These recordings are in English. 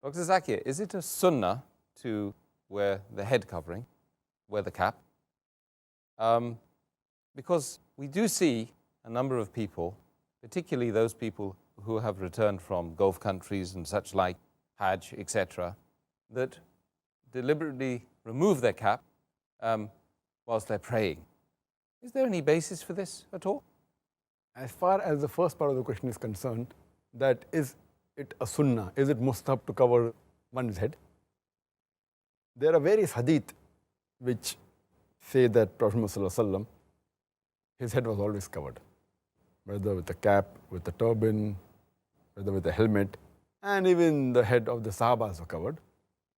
Dr. Zakir, is it a sunnah to wear the head covering, wear the cap? Because we do see a number of people, particularly those people who have returned from Gulf countries and such like, Hajj, etc., that deliberately remove their cap whilst they're praying. Is there any basis for this at all? As far as the first part of the question is concerned, that is it a sunnah? Is it mustahab to cover one's head? There are various hadith which say that Prophet Muhammad, his head was always covered, whether with a cap, with a turban, whether with a helmet, and even the head of the Sahabas were covered.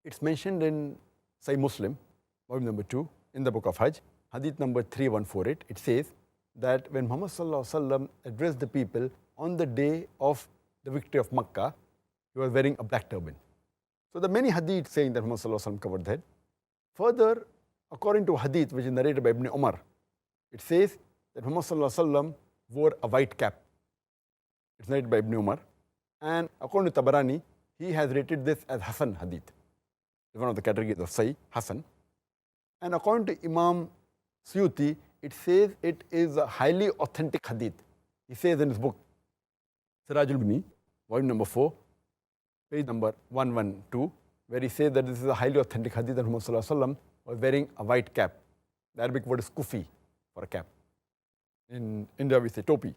It's mentioned in Sahih Muslim, volume number 2, in the book of Hajj, hadith number 3148. It says that when Muhammad addressed the people on the day of the victory of Makkah, he was wearing a black turban. So there are many hadith saying that Muhammad covered the head. Further, according to hadith which is narrated by Ibn Umar, it says that Muhammad wore a white cap. It's narrated by Ibn Umar. And according to Tabarani, he has rated this as Hasan hadith. It's one of the categories of Sahih, Hasan. And according to Imam Suyuti, it says it is a highly authentic hadith. He says in his book, Sirajul Bini, volume number 4, page number 112, where he says that this is a highly authentic hadith that Muhammad was wearing a white cap. The Arabic word is kufi for a cap. In India we say topi.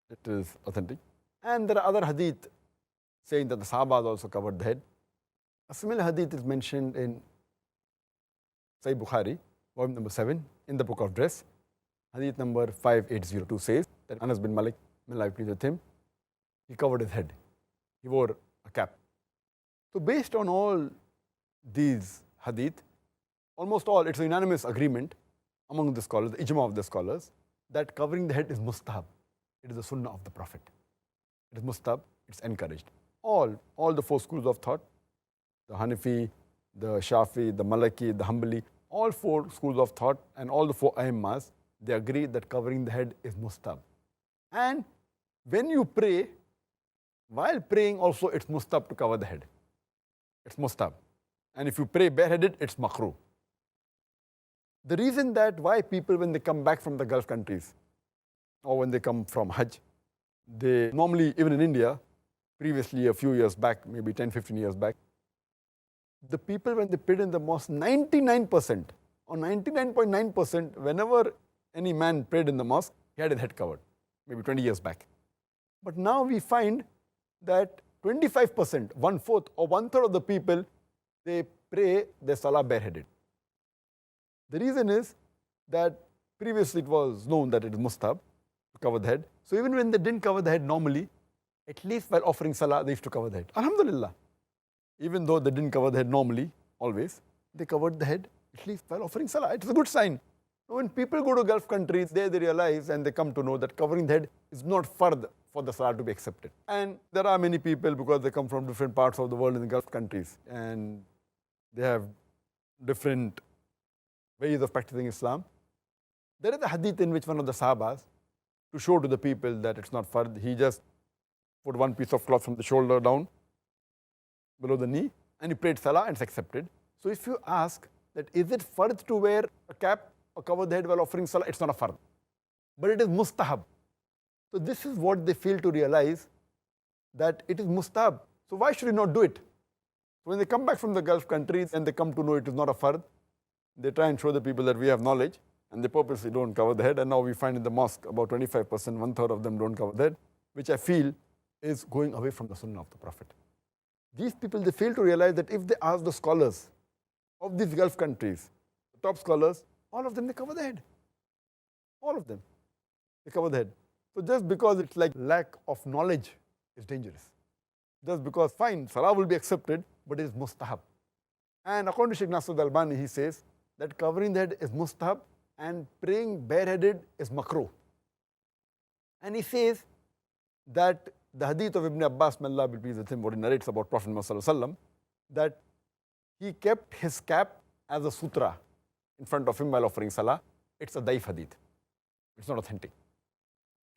It is authentic. And there are other hadith saying that the Sahabas also covered the head. A similar hadith is mentioned in Sahih Bukhari, volume number 7, in the book of Dress. Hadith number 5802 says that Anas bin Malik, may Allah be pleased with him, he covered his head. He wore a cap. So based on all these hadith, almost all, it's a unanimous agreement among the scholars, the ijma of the scholars, that covering the head is mustahab. It is the sunnah of the Prophet. It is mustahab, it's encouraged. All the 4 schools of thought, the Hanafi, the Shafi, the Maliki, the Hanbali, all 4 schools of thought and all the 4 Aimmas, they agree that covering the head is mustahab. And when you pray, while praying also it's mustahab to cover the head. It's mustahab. And if you pray bareheaded, it's makruh. The reason that why people, when they come back from the Gulf countries or when they come from Hajj, they normally, even in India, previously a few years back, maybe 10, 15 years back, the people when they prayed in the mosque, 99% or 99.9%, whenever any man prayed in the mosque, he had his head covered, maybe 20 years back. But now we find that 25%, 1/4 or 1/3 of the people, they pray their salah bareheaded. The reason is that previously it was known that it is mustahab to cover the head. So even when they didn't cover the head normally, at least while offering salah, they used to cover the head. Alhamdulillah. Even though they didn't cover the head normally, always, they covered the head at least while offering salah. It's a good sign. When people go to Gulf countries, they realize and they come to know that covering the head is not fard for the salah to be accepted. And there are many people, because they come from different parts of the world in the Gulf countries, and they have different ways of practicing Islam. There is a hadith in which one of the Sahabas, to show to the people that it's not fard, he just put one piece of cloth from the shoulder down, below the knee, and he prayed salah and it's accepted. So if you ask that is it fard to wear a cap or cover the head while offering salah, it's not a fard, but it is mustahab. So this is what they fail to realize, that it is mustahab. So why should you not do it? So when they come back from the Gulf countries and they come to know it is not a fard, they try and show the people that we have knowledge, and they purposely don't cover the head. And now we find in the mosque about 25%, 1/3 of them don't cover the head, which I feel is going away from the sunnah of the Prophet. These people, they fail to realize that if they ask the scholars of these Gulf countries, the top scholars, all of them, they cover the head. All of them, they cover the head. So just because it's like lack of knowledge is dangerous. Just because, fine, salah will be accepted, but it is mustahab. And according to Sheikh Nasr al-Albani, he says that covering the head is mustahab and praying bareheaded is makruh. And he says that the hadith of Ibn Abbas, may Allah be pleased with him, what he narrates about Prophet Muhammad, that he kept his cap as a sutra in front of him while offering salah. It's a daif hadith. It's not authentic.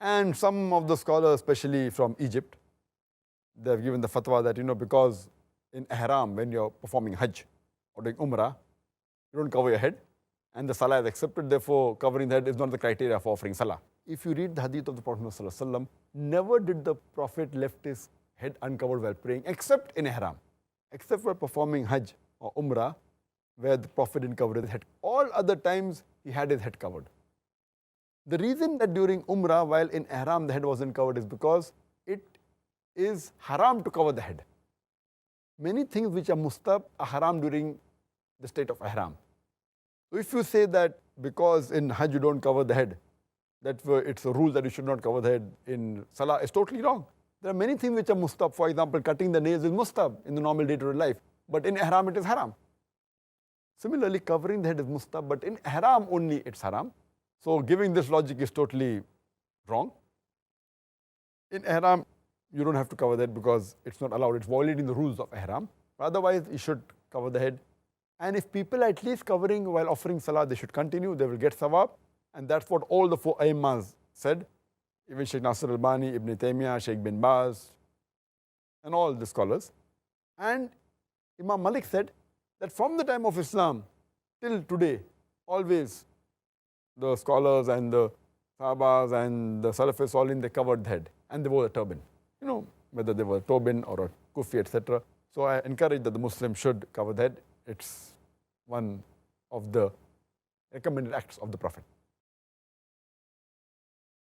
And some of the scholars, especially from Egypt, they have given the fatwa that, because in ihram, when you're performing Hajj or doing Umrah, you don't cover your head, and the Salah is accepted, therefore covering the head is not the criteria for offering Salah. If you read the Hadith of the Prophet ﷺ, never did the Prophet left his head uncovered while praying, except in ihram, except for performing Hajj or Umrah, where the Prophet didn't cover his head. All other times, he had his head covered. The reason that during Umrah, while in ihram, the head wasn't covered is because it is haram to cover the head. Many things which are mustab are haram during the state of ihram. So if you say that because in Hajj you don't cover the head, that it's a rule that you should not cover the head in Salah, is totally wrong. There are many things which are mustab. For example, cutting the nails is mustab in the normal day-to-day life, but in ihram it is haram. Similarly, covering the head is mustab, but in ihram only it's haram. So giving this logic is totally wrong. In ihram, you don't have to cover the head because it's not allowed. It's violating the rules of ihram. Otherwise, you should cover the head. And if people are at least covering while offering salah, they should continue. They will get sawab. And that's what all the four Aimmas said. Even Sheikh Nasir Albani, Ibn Taymiyyah, Sheikh bin Baz, and all the scholars. And Imam Malik said that from the time of Islam till today, always the scholars and the Sahabas and the Salafis all in, they covered the head and they wore a turban. You know, whether they were a turban or a kufi, etc. So I encourage that the Muslim should cover the head. It's one of the recommended acts of the Prophet.